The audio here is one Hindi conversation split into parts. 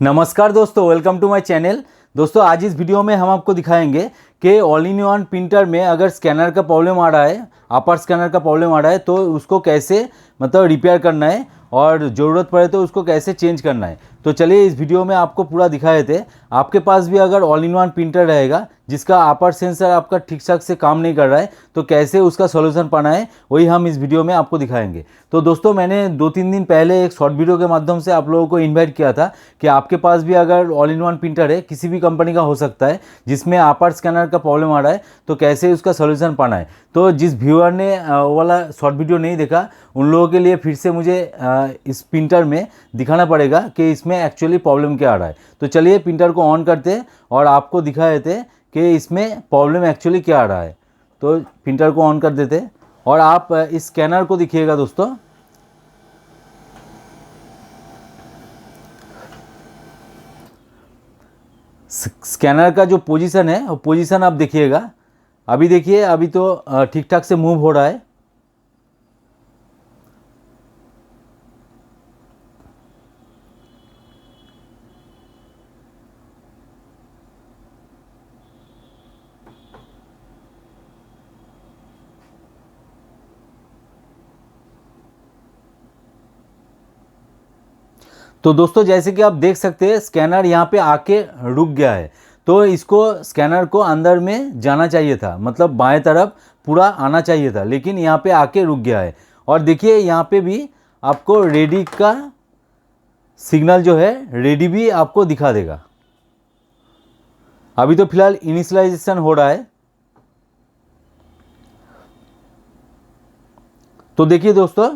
नमस्कार दोस्तों, वेलकम टू माय चैनल। दोस्तों आज इस वीडियो में हम आपको दिखाएंगे कि ऑल इन वन प्रिंटर में अगर स्कैनर का प्रॉब्लम आ रहा है, अपर स्कैनर का प्रॉब्लम आ रहा है तो उसको कैसे रिपेयर करना है और ज़रूरत पड़े तो उसको कैसे चेंज करना है। तो चलिए इस वीडियो में आपको पूरा दिखाए थे। आपके पास भी अगर ऑल इन वन प्रिंटर रहेगा जिसका अपर सेंसर आपका ठीक ठाक से काम नहीं कर रहा है तो कैसे उसका सॉल्यूशन पाना है वही हम इस वीडियो में आपको दिखाएंगे। तो दोस्तों मैंने 2-3 दिन पहले एक शॉर्ट वीडियो के माध्यम से आप लोगों को इन्वाइट किया था कि आपके पास भी अगर ऑल इन वन प्रिंटर है, किसी भी कंपनी का हो सकता है, जिसमें अपर स्कैनर का प्रॉब्लम आ रहा है तो कैसे उसका सॉल्यूशन पाना है। तो जिस व्यूअर ने वो वाला शॉर्ट वीडियो नहीं देखा उन लोगों के लिए फिर से मुझे इस प्रिंटर में दिखाना पड़ेगा कि इसमें एक्चुअली प्रॉब्लम क्या आ रहा है। तो चलिए प्रिंटर को ऑन करते और आपको दिखा देते कि इसमें प्रॉब्लम एक्चुअली क्या आ रहा है। तो प्रिंटर को ऑन कर देते और आप इस स्कैनर को देखिएगा दोस्तों। स्कैनर का जो पोजीशन है वो पोजीशन आप देखिएगा। अभी देखिए, अभी तो ठीक ठाक से मूव हो रहा है। तो दोस्तों जैसे कि आप देख सकते हैं स्कैनर यहाँ पे आके रुक गया है। तो इसको स्कैनर को अंदर में जाना चाहिए था, मतलब बाएं तरफ पूरा आना चाहिए था, लेकिन यहाँ पे आके रुक गया है। और देखिए यहाँ पे भी आपको रेडी का सिग्नल जो है, रेडी भी आपको दिखा देगा। अभी तो फिलहाल इनिशियलाइजेशन हो रहा है। तो देखिए दोस्तों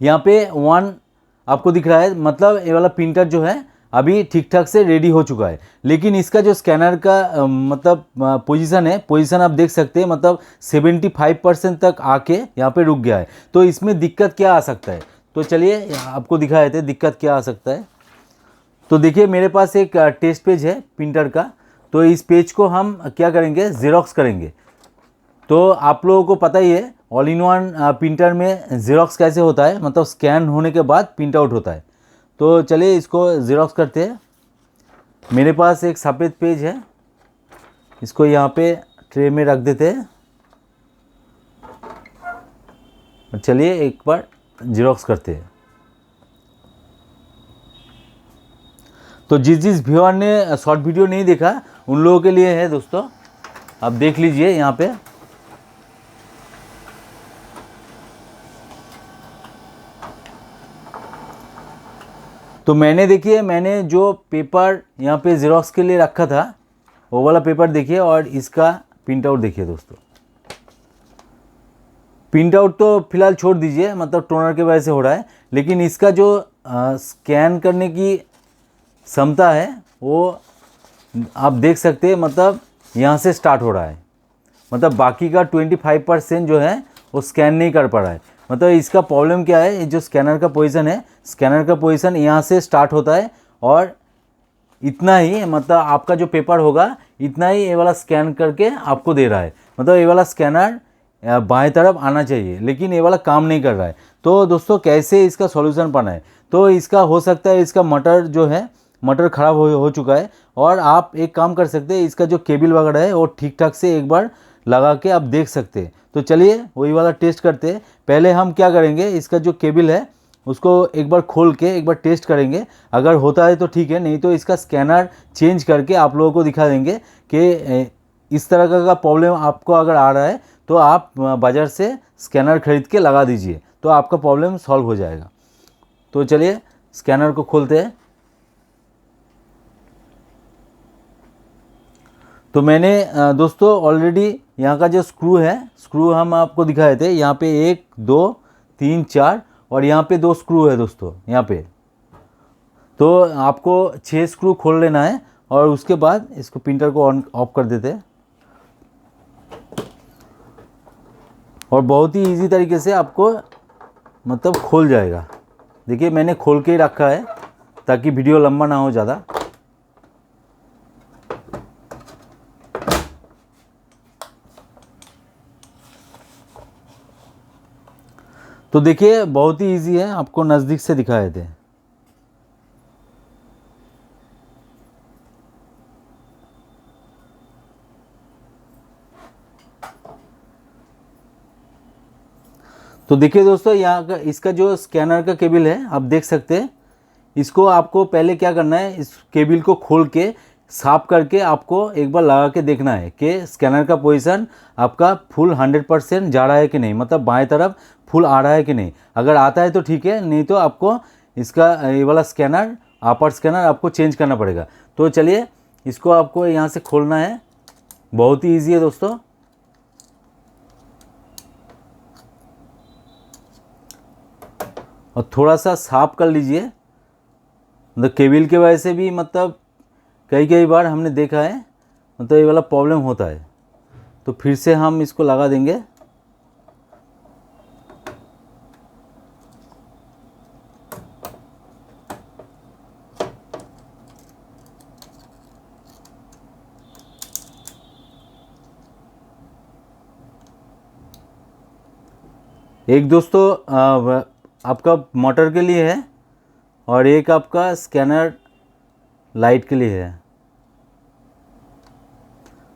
यहाँ पे 1 आपको दिख रहा है, मतलब ये वाला प्रिंटर जो है अभी ठीक ठाक से रेडी हो चुका है। लेकिन इसका जो स्कैनर का पोजीशन है, पोजीशन आप देख सकते हैं, मतलब 75% तक आके यहाँ पे रुक गया है। तो इसमें दिक्कत क्या आ सकता है, तो चलिए आपको दिखा देते हैं दिक्कत क्या आ सकता है। तो देखिए मेरे पास एक टेस्ट पेज है प्रिंटर का। तो इस पेज को हम क्या करेंगे, ज़ेरॉक्स करेंगे। तो आप लोगों को पता ही है ऑल इन वन प्रिंटर में ज़ेरॉक्स कैसे होता है, मतलब स्कैन होने के बाद प्रिंट आउट होता है। तो चलिए इसको ज़ेरॉक्स करते हैं। मेरे पास एक सफ़ेद पेज है, इसको यहाँ पे ट्रे में रख देते हैं और चलिए एक बार ज़ेरॉक्स करते हैं। तो जिस व्यूअर ने शॉर्ट वीडियो नहीं देखा उन लोगों के लिए है दोस्तों, आप देख लीजिए यहाँ पे। तो मैंने जो पेपर यहाँ पे ज़ेरॉक्स के लिए रखा था वो वाला पेपर देखिए और इसका प्रिंट आउट देखिए दोस्तों। प्रिंट आउट तो फिलहाल छोड़ दीजिए, मतलब टोनर के वजह से हो रहा है, लेकिन इसका जो स्कैन करने की क्षमता है वो आप देख सकते हैं, मतलब यहाँ से स्टार्ट हो रहा है। मतलब बाकी का 25% जो है वो स्कैन नहीं कर पा रहा है। मतलब इसका प्रॉब्लम क्या है, जो स्कैनर का पोजीशन है, स्कैनर का पोजीशन यहाँ से स्टार्ट होता है और इतना ही, मतलब आपका जो पेपर होगा इतना ही ये वाला स्कैन करके आपको दे रहा है। मतलब ये वाला स्कैनर बाएं तरफ आना चाहिए, लेकिन ये वाला काम नहीं कर रहा है। तो दोस्तों कैसे इसका सॉल्यूशन पाना है, तो इसका हो सकता है इसका मोटर जो है, मोटर ख़राब हो चुका है। और आप एक काम कर सकते हैं, इसका जो केबल वगैरह है वो ठीक ठाक से एक बार लगा के आप देख सकते हैं। तो चलिए वही वाला टेस्ट करते हैं। पहले हम क्या करेंगे, इसका जो केबल है उसको एक बार खोल के एक बार टेस्ट करेंगे। अगर होता है तो ठीक है, नहीं तो इसका स्कैनर चेंज करके आप लोगों को दिखा देंगे कि इस तरह का प्रॉब्लम आपको अगर आ रहा है तो आप बाज़ार से स्कैनर खरीद के लगा दीजिए, तो आपका प्रॉब्लम सॉल्व हो जाएगा। तो चलिए स्कैनर को खोलते हैं। तो मैंने दोस्तों ऑलरेडी यहाँ का जो स्क्रू है, स्क्रू हम आपको दिखाए थे। यहाँ पे 1 2 3 4 और यहाँ पे 2 स्क्रू है दोस्तों यहाँ पे। तो आपको 6 स्क्रू खोल लेना है और उसके बाद इसको प्रिंटर को ऑन ऑफ कर देते हैं और बहुत ही इजी तरीके से आपको मतलब खोल जाएगा। देखिए मैंने खोल के ही रखा है ताकि वीडियो लंबा ना हो ज़्यादा। तो देखिए बहुत ही इजी है, आपको नज़दीक से दिखाए थे। तो देखिए दोस्तों, यहाँ का इसका जो स्कैनर का केबल है आप देख सकते हैं। इसको आपको पहले क्या करना है, इस केबल को खोल के साफ करके आपको एक बार लगा के देखना है कि स्कैनर का पोजीशन आपका फुल 100% जा रहा है कि नहीं, मतलब बाएं तरफ फुल आ रहा है कि नहीं। अगर आता है तो ठीक है, नहीं तो आपको इसका ये वाला स्कैनर, अपर स्कैनर आपको चेंज करना पड़ेगा। तो चलिए इसको आपको यहाँ से खोलना है, बहुत ही ईजी है दोस्तों। और थोड़ा सा साफ कर लीजिए, मतलब केबल के वजह से भी मतलब कई बार हमने देखा है मतलब ये वाला प्रॉब्लम होता है। तो फिर से हम इसको लगा देंगे। एक दोस्तों आपका मोटर के लिए है और एक आपका स्कैनर लाइट के लिए है।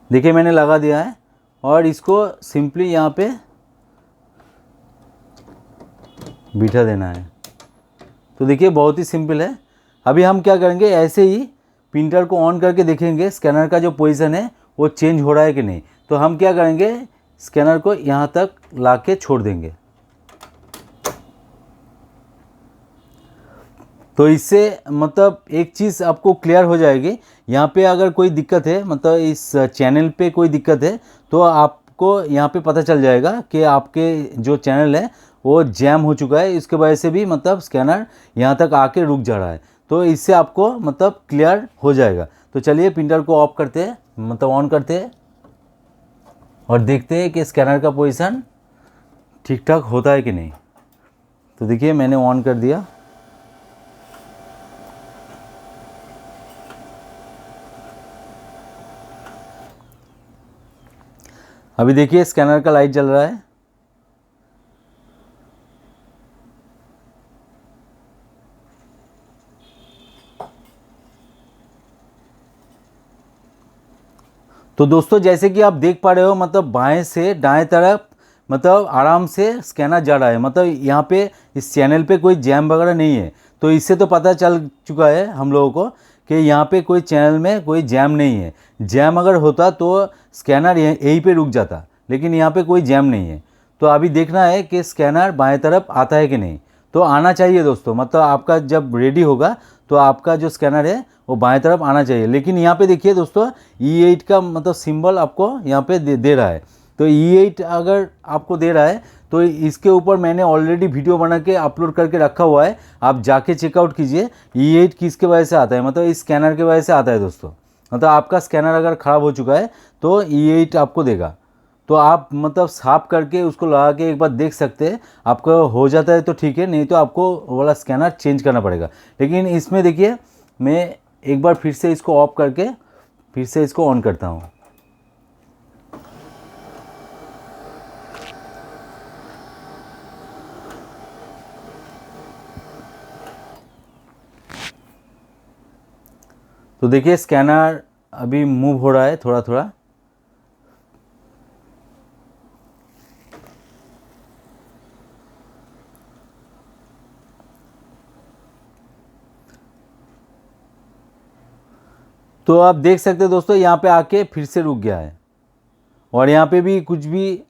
देखिए मैंने लगा दिया है और इसको सिंपली यहाँ पे बिठा देना है। तो देखिए बहुत ही सिंपल है। अभी हम क्या करेंगे, ऐसे ही प्रिंटर को ऑन करके देखेंगे स्कैनर का जो पोजीशन है वो चेंज हो रहा है कि नहीं। तो हम क्या करेंगे, स्कैनर को यहाँ तक ला के छोड़ देंगे। तो इससे मतलब एक चीज़ आपको क्लियर हो जाएगी। यहाँ पे अगर कोई दिक्कत है, मतलब इस चैनल पे कोई दिक्कत है, तो आपको यहाँ पे पता चल जाएगा कि आपके जो चैनल है वो जैम हो चुका है। इसके वजह से भी मतलब स्कैनर यहाँ तक आके रुक जा रहा है। तो इससे आपको मतलब क्लियर हो जाएगा। तो चलिए प्रिंटर को ऑफ करते हैं, मतलब ऑन करते हैं और देखते हैं कि स्कैनर का पोजीशन ठीक ठाक होता है कि नहीं। तो देखिए मैंने ऑन कर दिया। अभी देखिए स्कैनर का लाइट जल रहा है। तो दोस्तों जैसे कि आप देख पा रहे हो, मतलब बाएं से दाएं तरफ मतलब आराम से स्कैनर जा रहा है। मतलब यहाँ पे इस चैनल पे कोई जैम वगैरह नहीं है। तो इससे तो पता चल चुका है हम लोगों को कि यहाँ पे कोई चैनल में कोई जैम नहीं है। जैम अगर होता तो स्कैनर यहीं पे रुक जाता, लेकिन यहाँ पे कोई जैम नहीं है। तो अभी देखना है कि स्कैनर बाएं तरफ आता है कि नहीं। तो आना चाहिए दोस्तों, मतलब आपका जब रेडी होगा तो आपका जो स्कैनर है वो बाएं तरफ आना चाहिए। लेकिन यहाँ पे देखिए दोस्तों, E8 का मतलब सिंबल आपको यहाँ पे दे रहा है। तो E8 अगर आपको दे रहा है तो इसके ऊपर मैंने ऑलरेडी वीडियो बना के अपलोड करके रखा हुआ है, आप जाके चेकआउट कीजिए। E8 किसके वजह से आता है, मतलब इस स्कैनर के वजह से आता है दोस्तों। मतलब आपका स्कैनर अगर ख़राब हो चुका है तो E8 आपको देगा। तो आप मतलब साफ करके उसको लगा के एक बार देख सकते हैं। आपको हो जाता है तो ठीक है, नहीं तो आपको वाला स्कैनर चेंज करना पड़ेगा। लेकिन इसमें देखिए मैं एक बार फिर से इसको ऑफ करके फिर से इसको ऑन करता हूँ। तो देखिए स्कैनर अभी मूव हो रहा है थोड़ा थोड़ा। तो आप देख सकते हैं दोस्तों, यहाँ पे आके फिर से रुक गया है और यहाँ पे भी कुछ भी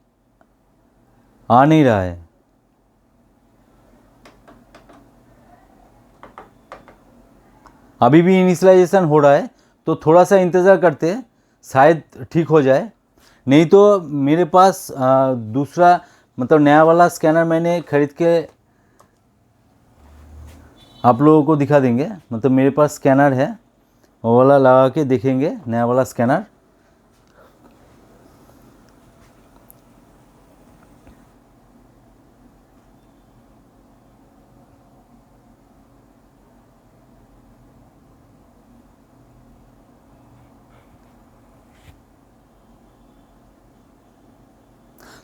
आ नहीं रहा है। अभी भी इनिशियलाइजेशन हो रहा है। तो थोड़ा सा इंतज़ार करते हैं, शायद ठीक हो जाए। नहीं तो मेरे पास दूसरा मतलब नया वाला स्कैनर मैंने ख़रीद के आप लोगों को दिखा देंगे। मतलब मेरे पास स्कैनर है, वो वाला लगा के देखेंगे, नया वाला स्कैनर।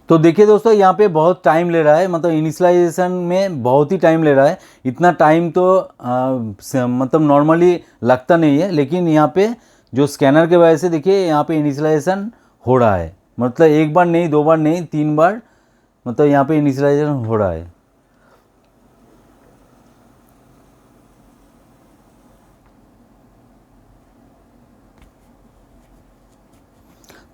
तो देखिए दोस्तों, यहाँ पे बहुत टाइम ले रहा है, मतलब इनिशियलाइजेशन में बहुत ही टाइम ले रहा है। इतना टाइम तो मतलब नॉर्मली लगता नहीं है, लेकिन यहाँ पे जो स्कैनर के वजह से देखिए यहाँ पे इनिशियलाइजेशन हो रहा है। मतलब एक बार नहीं, दो बार नहीं, तीन बार मतलब यहाँ पे इनिशियलाइजेशन हो रहा है।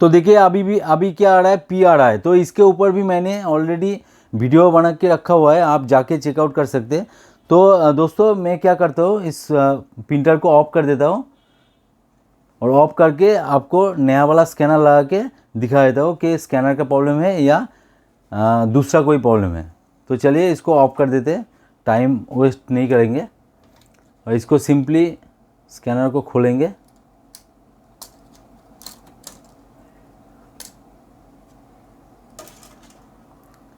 तो देखिए अभी क्या आ रहा है, पी आ रहा है। तो इसके ऊपर भी मैंने ऑलरेडी वीडियो बना के रखा हुआ है, आप जाके चेकआउट कर सकते हैं। तो दोस्तों मैं क्या करता हूँ, इस प्रिंटर को ऑफ कर देता हूँ और ऑफ करके आपको नया वाला स्कैनर लगा के दिखा देता हूँ कि स्कैनर का प्रॉब्लम है या दूसरा कोई प्रॉब्लम है। तो चलिए इसको ऑफ कर देते हैं, टाइम वेस्ट नहीं करेंगे और इसको सिंपली स्कैनर को खोलेंगे।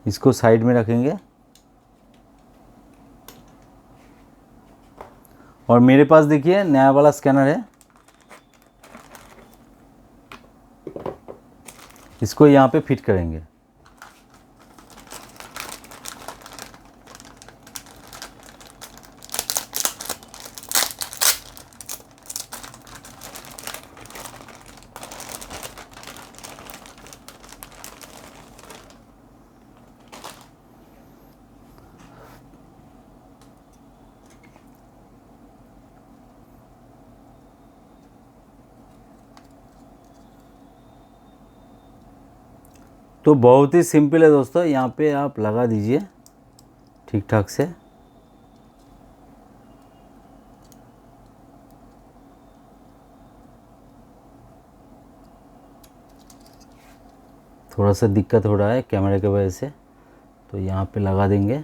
इसको साइड में रखेंगे और मेरे पास देखिए नया वाला स्कैनर है, इसको यहाँ पे फिट करेंगे। तो बहुत ही सिंपल है दोस्तों, यहाँ पे आप लगा दीजिए ठीक ठाक से। थोड़ा सा दिक्कत हो रहा है कैमरे की वजह से, तो यहाँ पे लगा देंगे।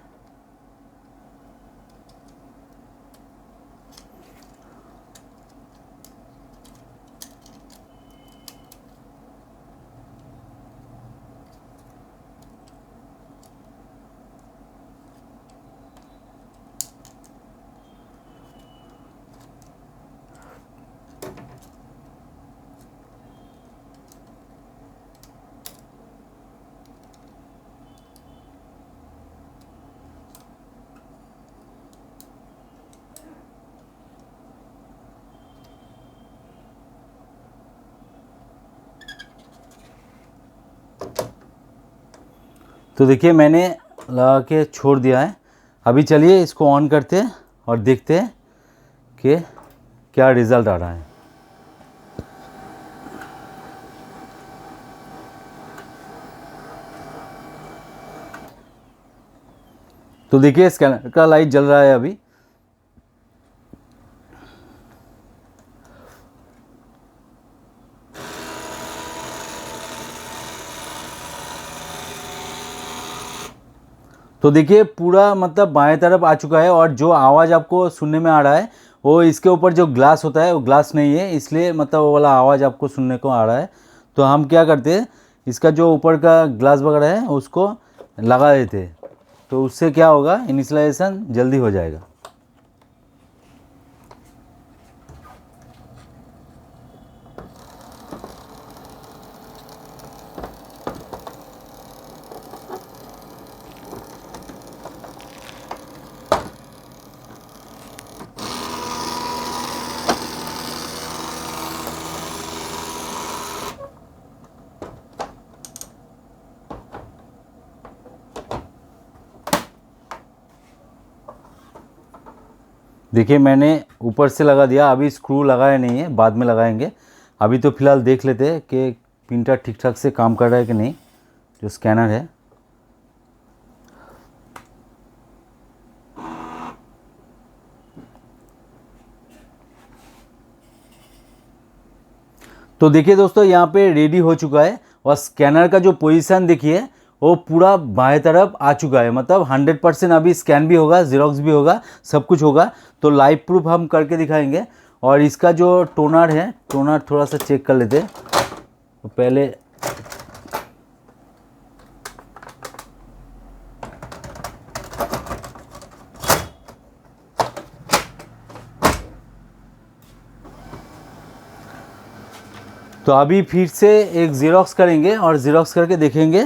तो देखिए मैंने लगा के छोड़ दिया है। अभी चलिए इसको ऑन करते हैं और देखते हैं कि क्या रिज़ल्ट आ रहा है। तो देखिए स्कैनर का लाइट जल रहा है अभी। तो देखिए पूरा मतलब बाएं तरफ आ चुका है और जो आवाज़ आपको सुनने में आ रहा है वो इसके ऊपर जो ग्लास होता है वो ग्लास नहीं है, इसलिए मतलब वो वाला आवाज़ आपको सुनने को आ रहा है। तो हम क्या करते हैं, इसका जो ऊपर का ग्लास वगैरह है उसको लगा देते हैं, तो उससे क्या होगा, इनिशियलाइजेशन जल्दी हो जाएगा। देखिए मैंने ऊपर से लगा दिया, अभी स्क्रू लगाया नहीं है, बाद में लगाएंगे। अभी तो फ़िलहाल देख लेते हैं कि प्रिंटर ठीक ठाक से काम कर रहा है कि नहीं, जो स्कैनर है। तो देखिए दोस्तों यहाँ पे रेडी हो चुका है और स्कैनर का जो पोजीशन देखिए वो पूरा बाएं तरफ आ चुका है, मतलब 100% अभी स्कैन भी होगा, ज़ेरॉक्स भी होगा, सब कुछ होगा। तो लाइव प्रूफ हम करके दिखाएंगे। और इसका जो टोनर है, टोनर थोड़ा सा चेक कर लेते हैं। तो पहले तो अभी फिर से एक ज़ेरॉक्स करेंगे और ज़ेरॉक्स करके देखेंगे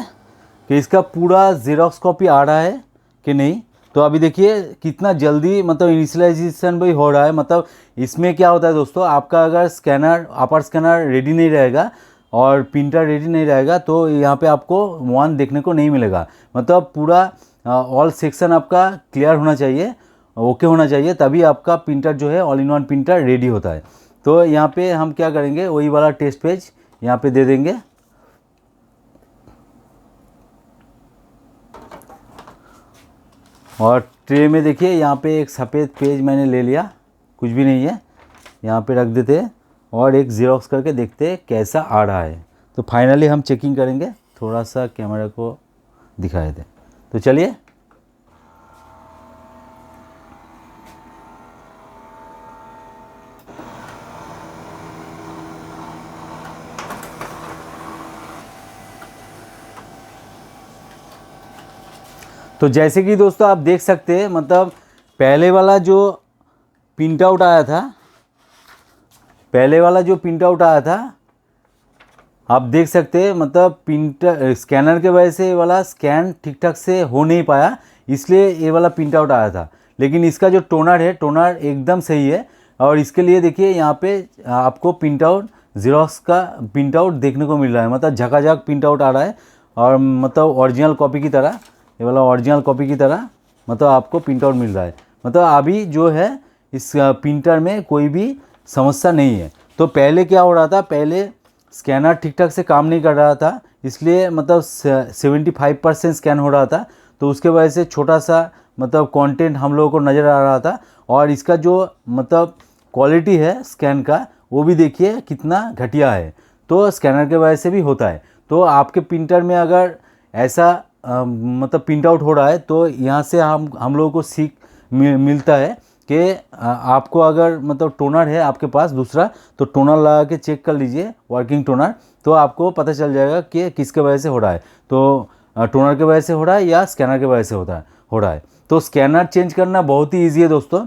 कि इसका पूरा ज़ेरॉक्स कॉपी आ रहा है कि नहीं। तो अभी देखिए कितना जल्दी मतलब इनिशियलाइजेशन भी हो रहा है। मतलब इसमें क्या होता है दोस्तों, आपका अगर स्कैनर अपर स्कैनर रेडी नहीं रहेगा और प्रिंटर रेडी नहीं रहेगा तो यहाँ पे आपको 1 देखने को नहीं मिलेगा। मतलब पूरा ऑल सेक्शन आपका क्लियर होना चाहिए, ओके होना चाहिए, तभी आपका प्रिंटर जो है all in one printer ready होता है। तो यहाँ पे हम क्या करेंगे, वही वाला टेस्ट पेज यहाँ पे दे देंगे। और ट्रे में देखिए यहाँ पे एक सफ़ेद पेज मैंने ले लिया, कुछ भी नहीं है, यहाँ पे रख देते हैं और एक ज़ेरॉक्स करके देखते हैं कैसा आ रहा है। तो फाइनली हम चेकिंग करेंगे, थोड़ा सा कैमरा को दिखाए थे। तो चलिए, तो जैसे कि दोस्तों आप देख सकते हैं, मतलब पहले वाला जो प्रिंट आउट आया था, आप देख सकते हैं, मतलब प्रिंटर स्कैनर के वजह से ये वाला स्कैन ठीक ठाक से हो नहीं पाया, इसलिए ये वाला प्रिंट आउट आया था। लेकिन इसका जो टोनर है, टोनर एकदम सही है। और इसके लिए देखिए यहाँ पे आपको प्रिंट आउट, ज़ेरॉक्स का प्रिंट आउट देखने को मिल रहा है, मतलब झकाझक प्रिंट आउट आ रहा है। और मतलब ओरिजिनल कॉपी की तरह, ये वाला ओरिजिनल कॉपी की तरह मतलब आपको प्रिंट आउट मिल रहा है। मतलब अभी जो है इस प्रिंटर में कोई भी समस्या नहीं है। तो पहले क्या हो रहा था, पहले स्कैनर ठीक ठाक से काम नहीं कर रहा था, इसलिए मतलब 75% स्कैन हो रहा था। तो उसके वजह से छोटा सा मतलब कंटेंट हम लोगों को नज़र आ रहा था। और इसका जो मतलब क्वालिटी है स्कैन का, वो भी देखिए कितना घटिया है। तो स्कैनर के वजह से भी होता है। तो आपके प्रिंटर में अगर ऐसा मतलब प्रिंट आउट हो रहा है, तो यहाँ से हम लोगों को सीख मिलता है कि आपको अगर मतलब टोनर है आपके पास दूसरा, तो टोनर लगा के चेक कर लीजिए, वर्किंग टोनर, तो आपको पता चल जाएगा कि किसके वजह से हो रहा है। तो टोनर के वजह से हो रहा है या स्कैनर के वजह से हो रहा है। तो स्कैनर चेंज करना बहुत ही ईजी है दोस्तों।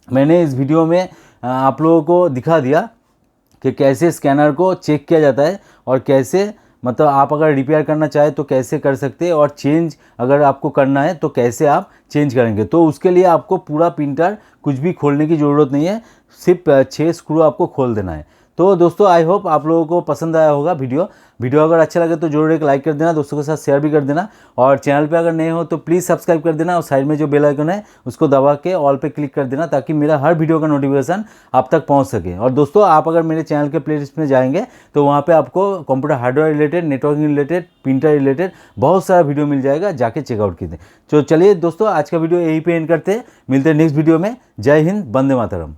मैंने इस वीडियो में आप लोगों को दिखा दिया कि कैसे स्कैनर को चेक किया जाता है और कैसे मतलब आप अगर रिपेयर करना चाहे तो कैसे कर सकते हैं, और चेंज अगर आपको करना है तो कैसे आप चेंज करेंगे। तो उसके लिए आपको पूरा प्रिंटर कुछ भी खोलने की ज़रूरत नहीं है, सिर्फ 6 स्क्रू आपको खोल देना है। तो दोस्तों आई होप आप लोगों को पसंद आया होगा वीडियो अगर अच्छा लगे तो जरूर एक लाइक कर देना, दोस्तों के साथ शेयर भी कर देना। और चैनल पे अगर नए हो तो प्लीज़ सब्सक्राइब कर देना, और साइड में जो बेल आइकन है उसको दबा के ऑल पे क्लिक कर देना, ताकि मेरा हर वीडियो का नोटिफिकेशन आप तक पहुंच सके। और दोस्तों आप अगर मेरे चैनल के प्लेलिस्ट में जाएंगे तो वहाँ पर आपको computer hardware related, networking related, printer related बहुत सारा वीडियो मिल जाएगा, जाके चेकआउट कीजिए। तो चलिए दोस्तों आज का वीडियो यहीं पर एंड करते हैं, मिलते हैं नेक्स्ट वीडियो में। जय हिंद, वंदे मातरम।